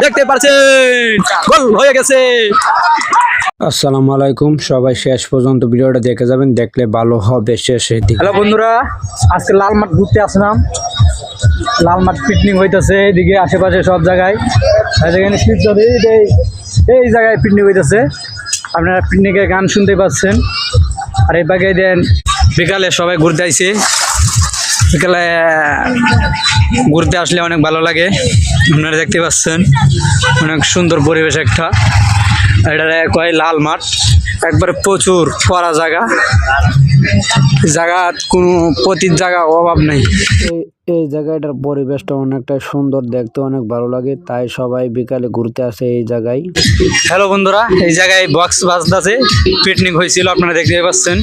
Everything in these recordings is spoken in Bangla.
দেখতে পাচ্ছেন গোল হয়ে গেছে। আসসালামু আলাইকুম, সবাই শেষ পর্যন্ত ভিডিওটা দেখে যাবেন, দেখলে ভালো হবে শেষের দিকে। হ্যালো বন্ধুরা, আজকে লাল মাঠ ঘুরতে আসলাম। লাল মাঠ পিকনিক হইতেছে এইদিকে আশেপাশে সব জায়গায়। এই জায়গায় পিকনিক হইতেছে, আপনারা পিকনিকের গান শুনতে পাচ্ছেন। আর এই বাগে দেন বিকালে সবাই ঘুরতে আইছে। বিকালে ঘুরতে আসলে অনেক ভালো লাগে, আপনারা দেখতে পাচ্ছেন অনেক সুন্দর পরিবেশ একটা। এটা কয় লাল মাঠ, একবারে প্রচুর পড়া জায়গা, কোনো প্রতির জায়গা অভাব নেই। এই জায়গাটার পরিবেশটা অনেকটা সুন্দর, দেখতে অনেক ভালো লাগে, তাই সবাই বিকালে ঘুরতে আসে এই জায়গায়। হ্যালো বন্ধুরা, এই জায়গায় বক্স বাজতেছে, পিকনিক হয়েছিল, আপনারা দেখতে পাচ্ছেন।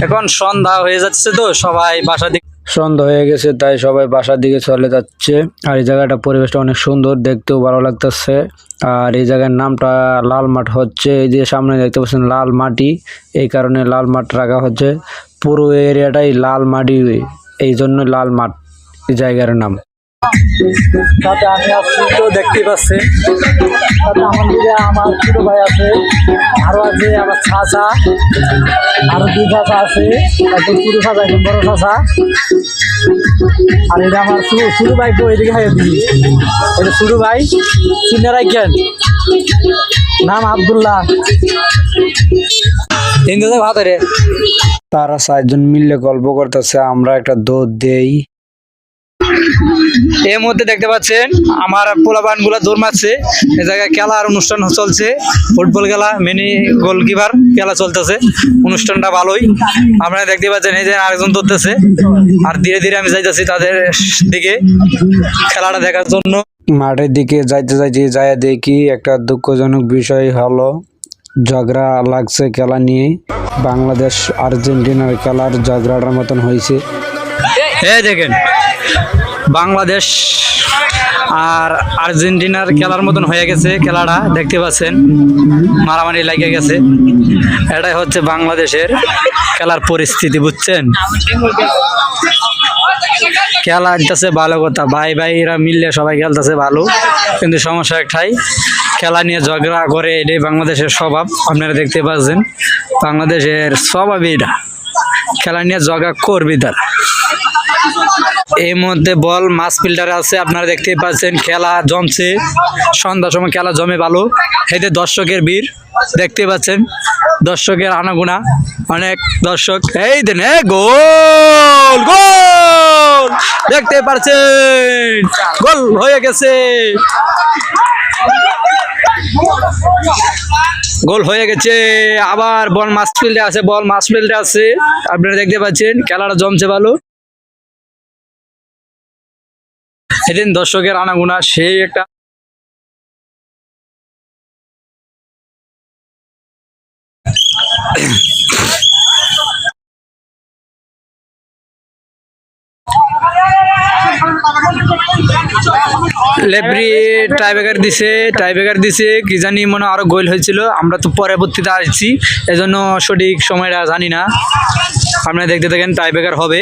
এখন সন্ধ্যা হয়ে যাচ্ছে তো সবাই বাসা দিকে সন্ধ্যা হয়ে গেছে, তাই সবাই বাসার দিকে চলে যাচ্ছে। আর এই জায়গাটা পরিবেশটা অনেক সুন্দর, দেখতেও ভালো লাগতেছে। আর এই জায়গার নামটা লাল মাঠ হচ্ছে, এই যে সামনে দেখতে পাচ্ছেন লাল মাটি, এই কারণে লাল মাঠ রাখা হচ্ছে। পুরো এরিয়াটাই লাল মাটি, এই জন্য লাল মাঠ এই জায়গার নাম। তাতে আমি আসছি তো দেখতে পাচ্ছেন। তাতে আমার দিকে আমার ছোট ভাই আছে, আরো আছে আমার চাচা, আরো দুই চাচা আছে, একজন ছোট চাচা একজন বড় চাচা। আর এটা আমার ছোট ভাই তো এদিকে খাইয়ে দিই, এটা ছোট ভাই চিনারাই কেন নাম আব্দুল্লাহ। ভাতরে তারা 4 জন মিলে গল্প করতেছে, আমরা একটা দৌড় দেই। এর মধ্যে দেখতে পাচ্ছেন আমার পোলাপান গুলা দৌড় মারছে। এ জায়গায় খেলার অনুষ্ঠান চলছে, ফুটবল খেলা, মিনি গোলকিপার খেলা চলতেছে। অনুষ্ঠানটা ভালোই, আপনারা দেখতে পাচ্ছেন। এই যে আরেকজন দৌড়তেছে, আর ধীরে ধীরে আমি যাইতেছি তাদের দিকে খেলাটা দেখার জন্য। মাঠের দিকে যাইতে যাইতে যায় দেখি একটা দুঃখজনক বিষয় হলো ঝগড়া লাগছে খেলা নিয়ে। বাংলাদেশ আর্জেন্টিনার খেলার ঝগড়াটার মতন হয়েছে। এই দেখেন বাংলাদেশ আর আর্জেন্টিনার খেলার মতন হয়ে গেছে খেলাটা, দেখতে পাচ্ছেন মারামারি লাগে গেছে। এটাই হচ্ছে বাংলাদেশের খেলার পরিস্থিতি, বুঝছেন। খেলা হইতেছে ভালো কথা, ভাই ভাইরা মিললে সবাই খেলতেছে ভালো, কিন্তু সমস্যা একটাই, খেলা নিয়ে ঝগড়া করে, এটাই বাংলাদেশের স্বভাব। আপনারা দেখতে পাচ্ছেন বাংলাদেশের স্বভাবই এটা, খেলা নিয়ে ঝগড়া করবি তারা। এই মধ্যে বল মাস ফিল্টার আছে, আপনারা দেখতে পাচ্ছেন খেলা জমছে। সন্ধ্যার সময় খেলা জমে ভালো। এতে দর্শকের ভিড় দেখতে পাচ্ছেন, দর্শকের আনাগোনা, অনেক দর্শক। এই দেন গোল গোল দেখতে পাচ্ছেন, গোল হয়ে গেছে, গোল হয়ে গেছে। আবার বল মাস ফিল্ডে আছে, বল মাস ফিল্ডে আছে, আপনারা দেখতে পাচ্ছেন খেলাটা জমছে ভালো। সেদিন দর্শকের আনাগোনা সেই একটা। লেফরি টাইব্রেকার দিছে কি জানি, মনে আরো গোল হয়েছিল। আমরা তো পরবর্তীতে আসছি, এজন্য সঠিক সময়টা জানি না। আপনারা দেখতে থাকেন, টাইব্রেকার হবে।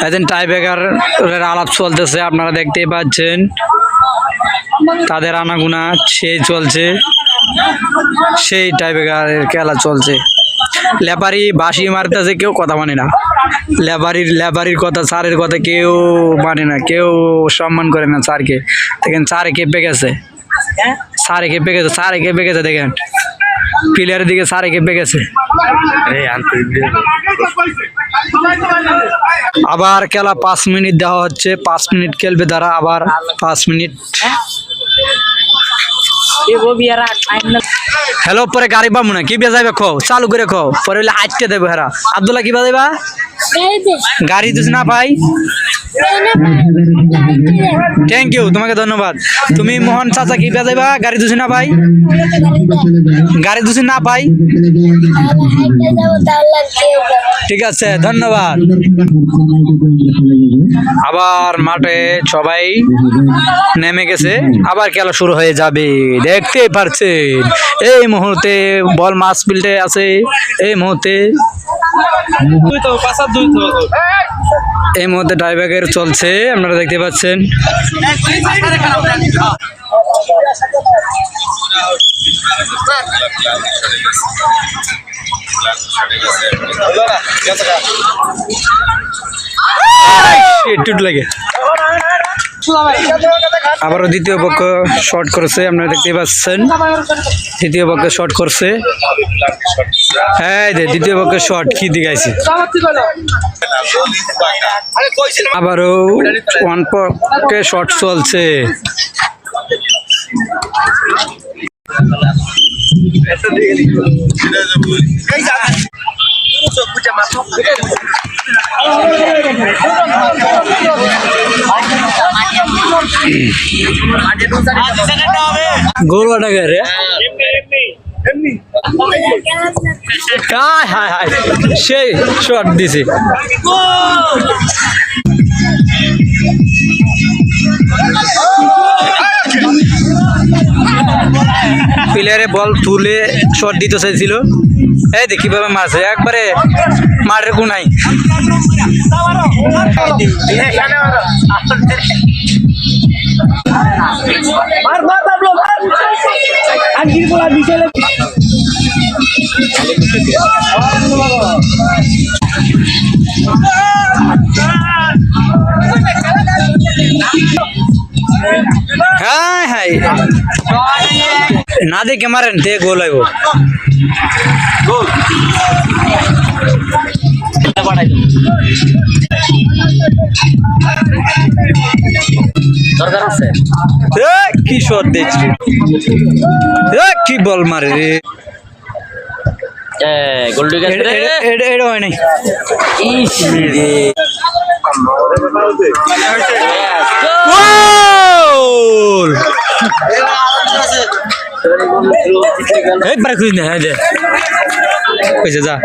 এখন টাইব্রেকারের আলাপ চলতেছে, আপনারা দেখতেই পাচ্ছেন তাদের আনাগোনা সেই চলছে, সেই টাইব্রেকারের খেলা চলছে। লেপারি বাঁশি মারতেছে, কেউ কথা মানে না। লেপারির কথা, স্যারের কথা কেউ মানে না, কেউ সম্মান করে না স্যারকে। দেখেন স্যারে কেঁপে গেছে, দেখেন প্লেয়ারের দিকে স্যারে কেঁপে গেছে। আবার খেলা 5 মিনিট দেওয়া হচ্ছে, 5 মিনিট খেলবে তারা, আবার 5 মিনিট। হ্যালো, পরে গাড়ি পাবো না, কি বেজাইবে খো, চালু করে খো, পরে হলে আটকে দেবো। হেরা আব্দুল্লাহ কি বাজাইবা, গাড়ি দিস না ভাই। থ্যাংক ইউ, তোমাকে ধন্যবাদ। তুমি মোহন চাচা কি বাজাইবা, গাড়ি দিস না ভাই, গাড়ি দিস না ভাই। ঠিক আছে, ধন্যবাদ। আবার মাঠে সবাই নেমে গেছে, আবার খেলা শুরু হয়ে যাবে, দেখতে পারছেন। এই মুহূর্তে বল মাস ফিল্ডে আছে, এই মুহূর্তে এই মুহূর্তে টাইব্রেকার চলছে, আপনারা দেখতে পাচ্ছেন। একটু লাগে আবারও দ্বিতীয় পক্ষ শর্ট করছে, আপনারা দেখতে পাচ্ছেন। তৃতীয় পক্ষে শর্ট করছে, হ্যাঁ দ্বিতীয় পক্ষে শর্ট কি দিগাইছে। আবারও ওয়ান পক্ষে শর্ট চলছে। গোলটা রে হায় সেই শট দিছে। প্লেয়ারে বল তুলে শট দিতে চাইছিল, এই দেখি কিভাবে মারছে একবারে মাঠের কোনায়। হ্যাঁ হ্যাঁ না দেখে মারেন তে গোল আইব। কি শট দেখছি, কি বল মারে রে, এটা হয় নাই। এই বারে খুঁজ না, হ্যাঁ যা